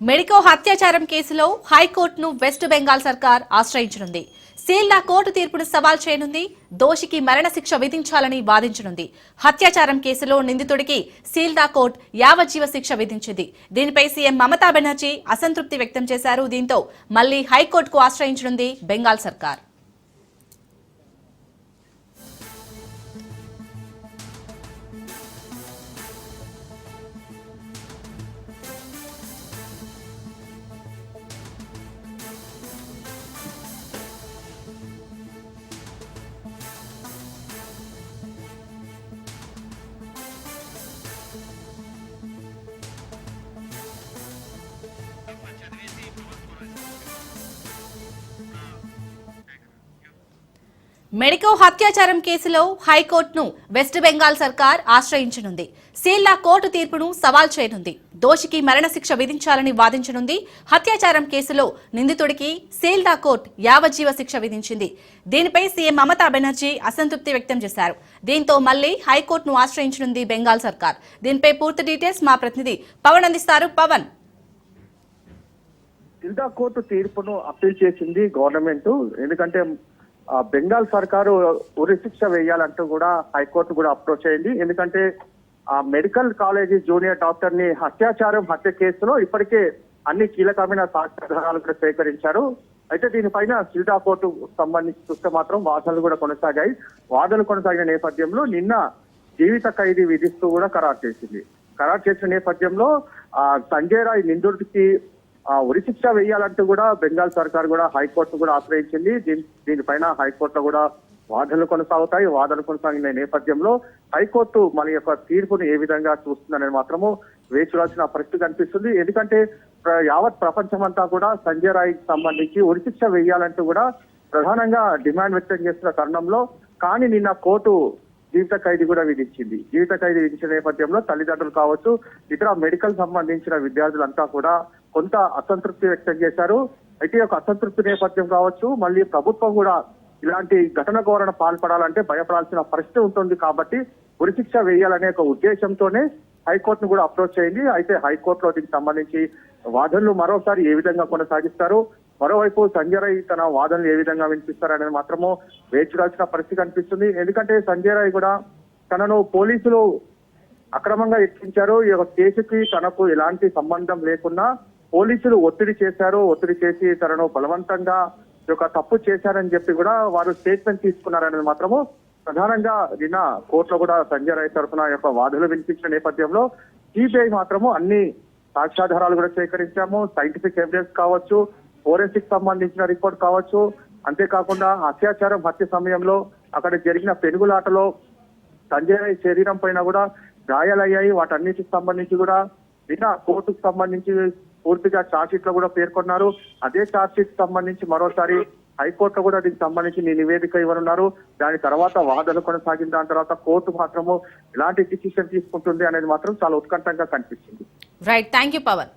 Medico హత్యాచారం కేసులో హైకోర్టును west Bengal సర్కార్ ఆశ్రయించనుంది. సీల్డా కోర్టు తీర్పును సవాల్ చేయనుంది. దోషికి మరణశిక్ష విధించాలని వాదించనుంది. హత్యాచారం కేసులో నిందితుడికి సీల్డా కోర్టు యావజ్జీవ శిక్ష విధించింది. దీనిపై సీఎం మమతా బెనర్జీ అసంతృప్తి వ్యక్తం చేశారు. దీంతో మళ్లీ హైకోర్టుకు ఆశ్రయించనుంది బెంగాల్ సర్కార్. మెడికో హత్యాచారం కేసులో హైకోర్టును వెస్ట్ బెంగాల్ సర్కార్ ఆశ్రయించనుంది. సీల్డా కోర్టు తీర్పును సవాల్ చేయనుంది. దోషికి మరణశిక్ష విధించాలని వాదించనుంది. హత్యాచారం కేసులో నిందితుడికి సీల్డా కోర్టు యావజ్జీవ శిక్ష విధించింది. దీనిపై సీఎం మమతా బెనర్జీ అసంతృప్తి వ్యక్తం చేశారు. దీంతో మళ్లీ హైకోర్టును ఆశ్రయించనుంది బెంగాల్ సర్కార్. దీనిపై పూర్తి డీటెయిల్స్ మా ప్రతినిధి పవన్ అందిస్తారు. పవన్, సీల్డా కోర్టు తీర్పును అప్పీల్ చేసింది గవర్నమెంట్. ఎందుకంటే బెంగాల్ సర్కారు ఉరి శిక్ష వేయాలంటూ కూడా హైకోర్టు కూడా అప్రోచ్ అయింది. ఎందుకంటే ఆ మెడికల్ కాలేజీ జూనియర్ డాక్టర్ ని హత్య కేసులో ఇప్పటికే అన్ని కీలకమైన సాక్ష్యాధారాలు కూడా సేకరించారు. అయితే దీనిపైన సీల్డా కోర్టు సంబంధించి చూస్తే మాత్రం వాదనలు కూడా కొనసాగాయి. వాదనలు కొనసాగిన నేపథ్యంలో నిన్న జీవిత ఖైదీ విధిస్తూ కూడా ఖరారు చేసింది. ఖరారు చేసిన నేపథ్యంలో సంజయ్ రాయ్ నిందితుడికి ఉరి శిక్ష వేయాలంటూ కూడా బెంగాల్ సర్కార్ కూడా హైకోర్టు కూడా ఆశ్రయించింది. దీనిపైన హైకోర్టులో కూడా వాదనలు కొనసాగుతాయి. వాదనలు కొనసాగిన నేపథ్యంలో హైకోర్టు మన యొక్క తీర్పును ఏ విధంగా చూస్తుందనేది మాత్రము వేచి చూడాల్సిన పరిస్థితి కనిపిస్తుంది. ఎందుకంటే యావత్ ప్రపంచమంతా కూడా సంజయ్ రాయ్కి సంబంధించి ఉరి శిక్ష వేయాలంటూ కూడా ప్రధానంగా డిమాండ్ వ్యక్తం చేస్తున్న తరుణంలో కానీ నిన్న కోర్టు జీవిత ఖైదీ కూడా విధించింది. జీవిత ఖైదీ విధించిన నేపథ్యంలో తల్లిదండ్రులు కావచ్చు, ఇతర మెడికల్ సంబంధించిన విద్యార్థులంతా కూడా కొంత అసంతృప్తి వ్యక్తం చేశారు. అయితే ఒక అసంతృప్తి నేపథ్యం కావచ్చు, మళ్ళీ ప్రభుత్వం కూడా ఇలాంటి ఘటన ఘోరణ పాల్పడాలంటే భయపడాల్సిన పరిస్థితి ఉంటుంది. కాబట్టి ఉరిశిక్ష వేయాలనే ఒక ఉద్దేశంతోనే హైకోర్టును కూడా అప్రోచ్ అయింది. అయితే హైకోర్టులో దీనికి సంబంధించి వాదనలు మరోసారి ఏ విధంగా కొనసాగిస్తారు, మరోవైపు సంజయ్ రాయ్ తన వాదనలు ఏ విధంగా వినిపిస్తారనేది మాత్రము వేచి చూడాల్సిన పరిస్థితి కనిపిస్తుంది. ఎందుకంటే సంజయ్ రాయ్ కూడా తనను పోలీసులు అక్రమంగా ఎక్కించారు, ఈ యొక్క కేసుకి తనకు ఎలాంటి సంబంధం లేకున్నా పోలీసులు ఒత్తిడి చేసి తనను బలవంతంగా ఈ యొక్క తప్పు చేశారని చెప్పి కూడా వారు స్టేట్మెంట్ తీసుకున్నారనేది మాత్రము ప్రధానంగా నిన్న కోర్టులో కూడా సంజయ్ రాయ్ తరఫున యొక్క వాదనలు వినిపించిన నేపథ్యంలో సిబిఐ మాత్రము అన్ని సాక్ష్యాధారాలు కూడా సేకరించాము. సైంటిఫిక్ ఎవిడెన్స్ కావచ్చు, ఫోరెన్సిక్ సంబంధించిన రిపోర్ట్ కావచ్చు, అంతేకాకుండా హత్య సమయంలో అక్కడ జరిగిన పెనుగులాటలో సంజయ్ రాయ్ శరీరం పైన కూడా గాయాలయ్యాయి. వాటన్నిటికి సంబంధించి కూడా నిన్న కోర్టుకు సంబంధించి పూర్తిగా ఛార్జ్ షీట్ లో కూడా పేర్కొన్నారు. అదే ఛార్జ్ షీట్ సంబంధించి మరోసారి హైకోర్టు కూడా దీనికి సంబంధించి నివేదిక ఇవ్వనున్నారు. దాని తర్వాత వాదనలు కొనసాగిన దాని తర్వాత కోర్టు మాత్రము ఎలాంటి డిసిషన్ తీసుకుంటుంది అనేది మాత్రం చాలా ఉత్కంఠంగా కనిపిస్తుంది. Right, thank you Pawan.